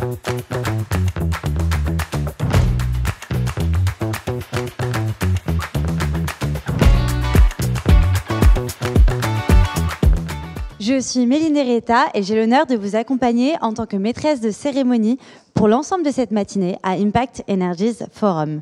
Je suis Méline Herreta et j'ai l'honneur de vous accompagner en tant que maîtresse de cérémonie pour l'ensemble de cette matinée à Impact Energies Forum.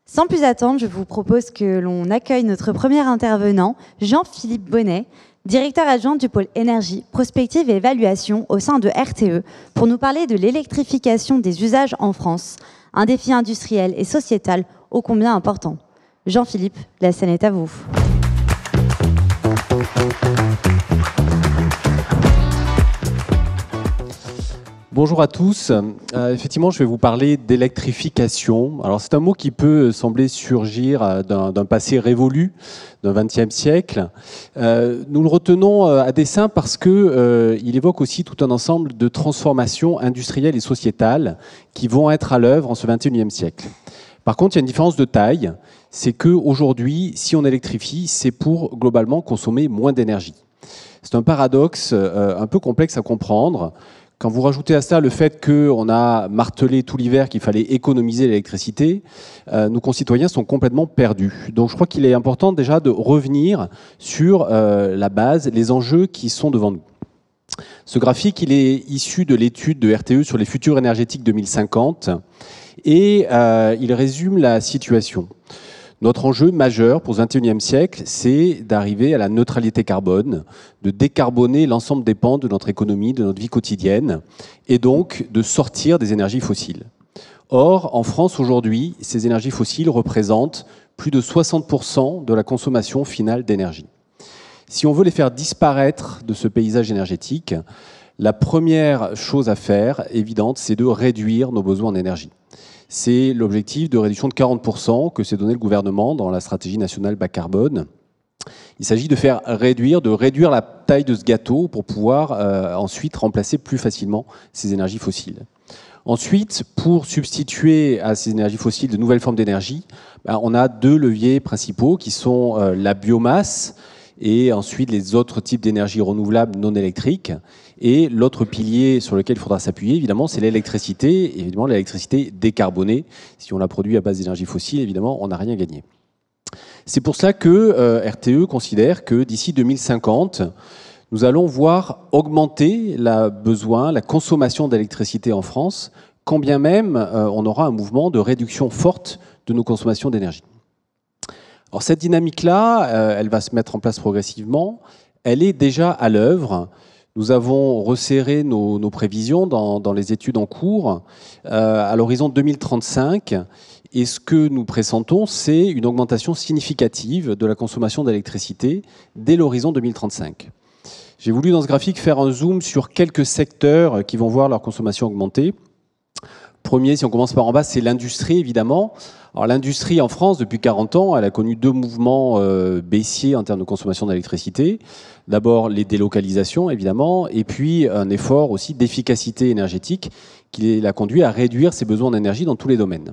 Sans plus attendre, je vous propose que l'on accueille notre premier intervenant, Jean-Philippe Bonnet, directeur adjoint du pôle énergie, prospective et évaluation au sein de RTE, pour nous parler de l'électrification des usages en France, un défi industriel et sociétal ô combien important. Jean-Philippe, la scène est à vous. Bonjour à tous. Effectivement, je vais vous parler d'électrification. Alors, c'est un mot qui peut sembler surgir d'un passé révolu, d'un XXe siècle. Nous le retenons à dessein parce qu'il évoque aussi tout un ensemble de transformations industrielles et sociétales qui vont être à l'œuvre en ce XXIe siècle. Par contre, il y a une différence de taille. C'est qu'aujourd'hui, si on électrifie, c'est pour globalement consommer moins d'énergie. C'est un paradoxe un peu complexe à comprendre. Quand vous rajoutez à ça le fait qu'on a martelé tout l'hiver qu'il fallait économiser l'électricité, nos concitoyens sont complètement perdus. Donc je crois qu'il est important déjà de revenir sur la base, les enjeux qui sont devant nous. Ce graphique, il est issu de l'étude de RTE sur les futurs énergétiques 2050 et il résume la situation. Notre enjeu majeur pour le XXIe siècle, c'est d'arriver à la neutralité carbone, de décarboner l'ensemble des pans de notre économie, de notre vie quotidienne, et donc de sortir des énergies fossiles. Or, en France aujourd'hui, ces énergies fossiles représentent plus de 60% de la consommation finale d'énergie. Si on veut les faire disparaître de ce paysage énergétique, la première chose à faire, évidente, c'est de réduire nos besoins en énergie. C'est l'objectif de réduction de 40% que s'est donné le gouvernement dans la stratégie nationale bas carbone. Il s'agit de réduire la taille de ce gâteau pour pouvoir ensuite remplacer plus facilement ces énergies fossiles. Ensuite, pour substituer à ces énergies fossiles de nouvelles formes d'énergie, on a deux leviers principaux qui sont la biomasse et ensuite les autres types d'énergie renouvelables non électriques. Et l'autre pilier sur lequel il faudra s'appuyer, évidemment, c'est l'électricité. Évidemment, l'électricité décarbonée. Si on la produit à base d'énergie fossile, évidemment, on n'a rien gagné. C'est pour cela que RTE considère que d'ici 2050, nous allons voir augmenter la consommation d'électricité en France, quand bien même on aura un mouvement de réduction forte de nos consommations d'énergie. Alors cette dynamique-là, elle va se mettre en place progressivement. Elle est déjà à l'œuvre. Nous avons resserré nos prévisions dans les études en cours à l'horizon 2035. Et ce que nous pressentons, c'est une augmentation significative de la consommation d'électricité dès l'horizon 2035. J'ai voulu dans ce graphique faire un zoom sur quelques secteurs qui vont voir leur consommation augmenter. Premier, si on commence par en bas, c'est l'industrie, évidemment. Alors l'industrie en France, depuis 40 ans, elle a connu deux mouvements baissiers en termes de consommation d'électricité. D'abord les délocalisations, évidemment, et puis un effort aussi d'efficacité énergétique qui l'a conduit à réduire ses besoins d'énergie dans tous les domaines.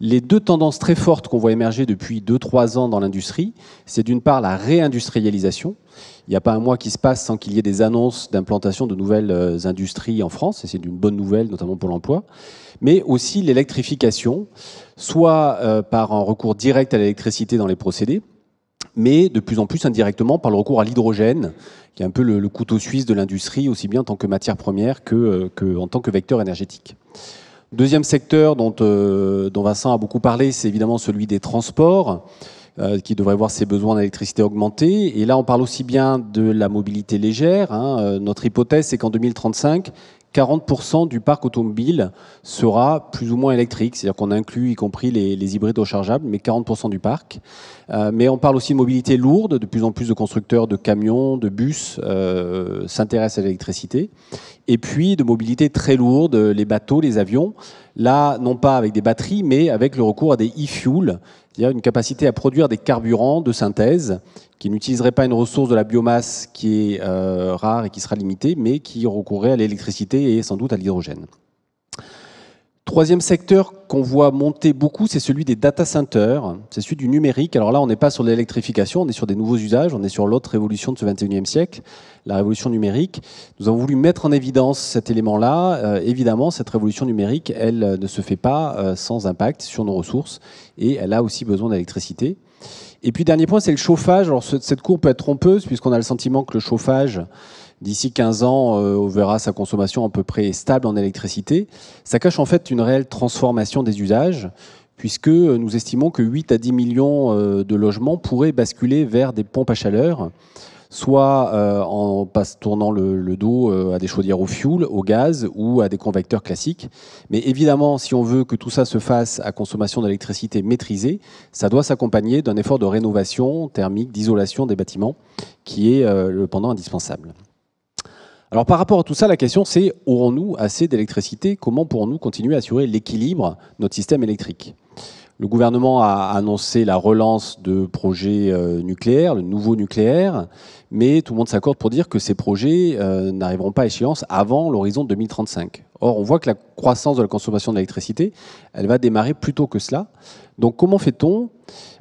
Les deux tendances très fortes qu'on voit émerger depuis 2-3 ans dans l'industrie, c'est d'une part la réindustrialisation. Il n'y a pas un mois qui se passe sans qu'il y ait des annonces d'implantation de nouvelles industries en France, et c'est une bonne nouvelle, notamment pour l'emploi, mais aussi l'électrification, soit par un recours direct à l'électricité dans les procédés, mais de plus en plus indirectement par le recours à l'hydrogène, qui est un peu le couteau suisse de l'industrie, aussi bien en tant que matière première qu'en tant que vecteur énergétique. Deuxième secteur dont Vincent a beaucoup parlé, c'est évidemment celui des transports, qui devrait voir ses besoins d'électricité augmenter. Et là, on parle aussi bien de la mobilité légère. Notre hypothèse, c'est qu'en 2035, 40% du parc automobile sera plus ou moins électrique. C'est-à-dire qu'on inclut y compris les hybrides rechargeables, mais 40% du parc. Mais on parle aussi de mobilité lourde. De plus en plus de constructeurs de camions, de bus s'intéressent à l'électricité. Et puis de mobilité très lourde, les bateaux, les avions. Là, non pas avec des batteries, mais avec le recours à des e-fuels, c'est-à-dire une capacité à produire des carburants de synthèse qui n'utiliseraient pas une ressource de la biomasse qui est rare et qui sera limitée, mais qui recourrait à l'électricité et sans doute à l'hydrogène. Troisième secteur qu'on voit monter beaucoup, c'est celui des data centers, c'est celui du numérique. Alors là, on n'est pas sur l'électrification, on est sur des nouveaux usages, on est sur l'autre révolution de ce 21e siècle, la révolution numérique. Nous avons voulu mettre en évidence cet élément-là. Évidemment, cette révolution numérique, elle ne se fait pas sans impact sur nos ressources et elle a aussi besoin d'électricité. Et puis, dernier point, c'est le chauffage. Alors, cette courbe peut être trompeuse puisqu'on a le sentiment que le chauffage, d'ici 15 ans, on verra sa consommation à peu près stable en électricité. Ça cache en fait une réelle transformation des usages, puisque nous estimons que 8 à 10 millions de logements pourraient basculer vers des pompes à chaleur, soit en tournant le dos à des chaudières au fioul, au gaz ou à des convecteurs classiques. Mais évidemment, si on veut que tout ça se fasse à consommation d'électricité maîtrisée, ça doit s'accompagner d'un effort de rénovation thermique, d'isolation des bâtiments, qui est le pendant indispensable. Alors par rapport à tout ça, la question c'est, aurons-nous assez d'électricité? Comment pourrons-nous continuer à assurer l'équilibre de notre système électrique? Le gouvernement a annoncé la relance de projets nucléaires, le nouveau nucléaire, mais tout le monde s'accorde pour dire que ces projets n'arriveront pas à échéance avant l'horizon 2035. Or, on voit que la croissance de la consommation d'électricité, elle va démarrer plus tôt que cela. Donc comment fait-on?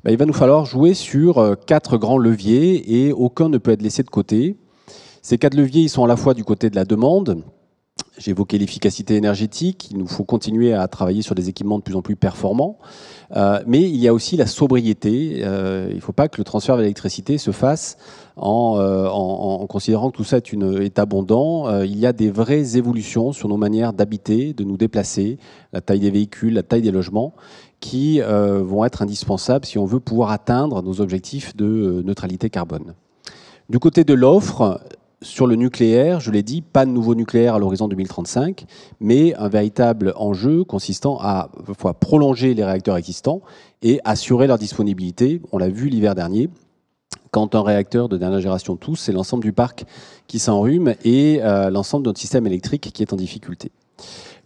Il va nous falloir jouer sur 4 grands leviers et aucun ne peut être laissé de côté. Ces 4 leviers, ils sont à la fois du côté de la demande. J'ai évoqué l'efficacité énergétique. Il nous faut continuer à travailler sur des équipements de plus en plus performants. Mais il y a aussi la sobriété. Il ne faut pas que le transfert de l'électricité se fasse en considérant que tout ça est abondant. Il y a des vraies évolutions sur nos manières d'habiter, de nous déplacer, la taille des véhicules, la taille des logements, qui vont être indispensables si on veut pouvoir atteindre nos objectifs de neutralité carbone. Du côté de l'offre, sur le nucléaire, je l'ai dit, pas de nouveau nucléaire à l'horizon 2035, mais un véritable enjeu consistant à prolonger les réacteurs existants et assurer leur disponibilité. On l'a vu l'hiver dernier, quand un réacteur de dernière génération tousse, c'est l'ensemble du parc qui s'enrhume et l'ensemble de notre système électrique qui est en difficulté.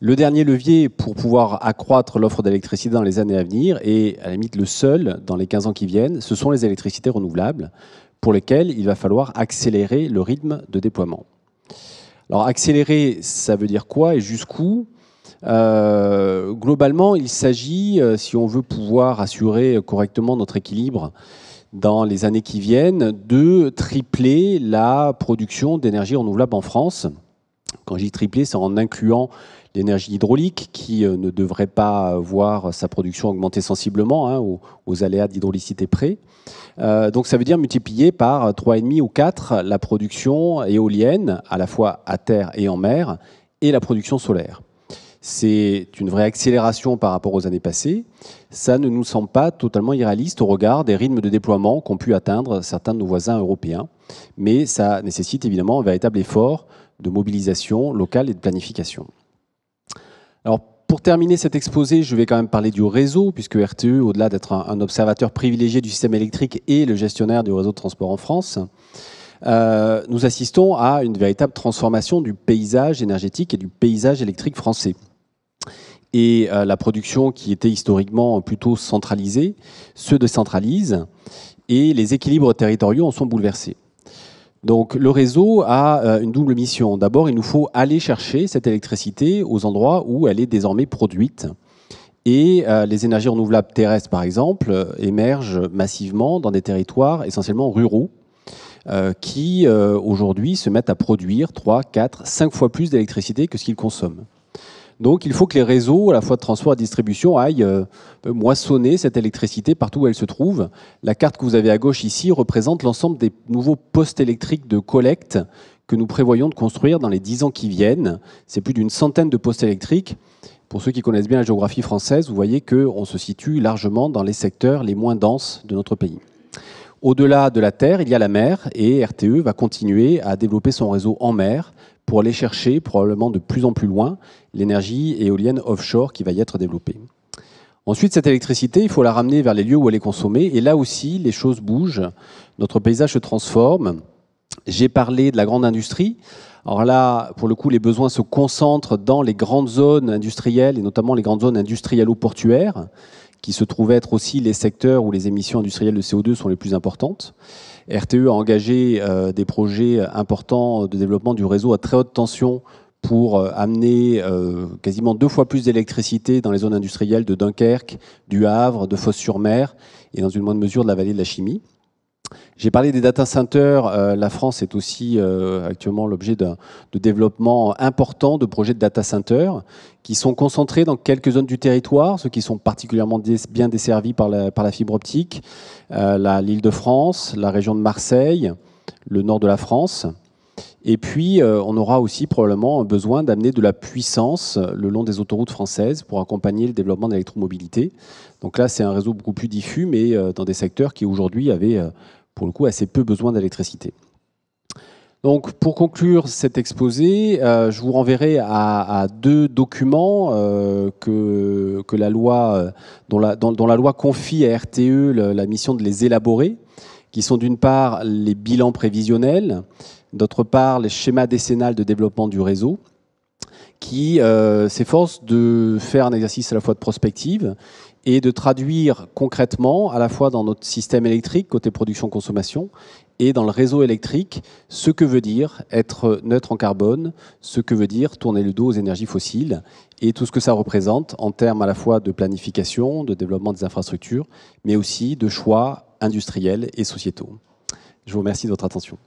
Le dernier levier pour pouvoir accroître l'offre d'électricité dans les années à venir, et à la limite le seul dans les 15 ans qui viennent, ce sont les électricités renouvelables, pour lesquels il va falloir accélérer le rythme de déploiement. Alors accélérer, ça veut dire quoi et jusqu'où? Globalement, il s'agit, si on veut pouvoir assurer correctement notre équilibre dans les années qui viennent, de tripler la production d'énergie renouvelable en France. Quand je dis tripler, c'est en incluant l'énergie hydraulique qui ne devrait pas voir sa production augmenter sensiblement aux aléas d'hydraulicité près. Donc ça veut dire multiplier par 3,5 ou 4 la production éolienne, à la fois à terre et en mer, et la production solaire. C'est une vraie accélération par rapport aux années passées. Ça ne nous semble pas totalement irréaliste au regard des rythmes de déploiement qu'ont pu atteindre certains de nos voisins européens. Mais ça nécessite évidemment un véritable effort de mobilisation locale et de planification. Alors, pour terminer cet exposé, je vais quand même parler du réseau, puisque RTE, au-delà d'être un observateur privilégié du système électrique et le gestionnaire du réseau de transport en France, nous assistons à une véritable transformation du paysage énergétique et du paysage électrique français. Et la production qui était historiquement plutôt centralisée se décentralise et les équilibres territoriaux en sont bouleversés. Donc le réseau a une double mission. D'abord, il nous faut aller chercher cette électricité aux endroits où elle est désormais produite. Et les énergies renouvelables terrestres, par exemple, émergent massivement dans des territoires essentiellement ruraux qui, aujourd'hui, se mettent à produire 3, 4, 5 fois plus d'électricité que ce qu'ils consomment. Donc il faut que les réseaux, à la fois de transport et de distribution, aillent moissonner cette électricité partout où elle se trouve. La carte que vous avez à gauche ici représente l'ensemble des nouveaux postes électriques de collecte que nous prévoyons de construire dans les 10 ans qui viennent. C'est plus d'une centaine de postes électriques. Pour ceux qui connaissent bien la géographie française, vous voyez qu'on se situe largement dans les secteurs les moins denses de notre pays. Au-delà de la terre, il y a la mer et RTE va continuer à développer son réseau en mer pour aller chercher probablement de plus en plus loin l'énergie éolienne offshore qui va y être développée. Ensuite, cette électricité, il faut la ramener vers les lieux où elle est consommée. Et là aussi, les choses bougent. Notre paysage se transforme. J'ai parlé de la grande industrie. Alors là, pour le coup, les besoins se concentrent dans les grandes zones industrielles, et notamment les grandes zones industrielles-portuaires, qui se trouvent être aussi les secteurs où les émissions industrielles de CO2 sont les plus importantes. RTE a engagé des projets importants de développement du réseau à très haute tension pour amener quasiment 2 fois plus d'électricité dans les zones industrielles de Dunkerque, du Havre, de Fos-sur-Mer et dans une moindre mesure de la vallée de la Chimie. J'ai parlé des data centers. La France est aussi actuellement l'objet de développement important de projets de data centers qui sont concentrés dans quelques zones du territoire, ceux qui sont particulièrement bien desservis par la fibre optique, l'Île-de-France, la région de Marseille, le nord de la France. Et puis, on aura aussi probablement besoin d'amener de la puissance le long des autoroutes françaises pour accompagner le développement de l'électromobilité. Donc là, c'est un réseau beaucoup plus diffus, mais dans des secteurs qui aujourd'hui avaient, pour le coup, assez peu besoin d'électricité. Donc, pour conclure cet exposé, je vous renverrai à 2 documents que la loi, dont la loi confie à RTE la mission de les élaborer, qui sont d'une part les bilans prévisionnels, d'autre part les schémas décennales de développement du réseau, qui s'efforcent de faire un exercice à la fois de prospective et de traduire concrètement, à la fois dans notre système électrique, côté production-consommation, et dans le réseau électrique, ce que veut dire être neutre en carbone, ce que veut dire tourner le dos aux énergies fossiles, et tout ce que ça représente en termes à la fois de planification, de développement des infrastructures, mais aussi de choix industriels et sociétaux. Je vous remercie de votre attention.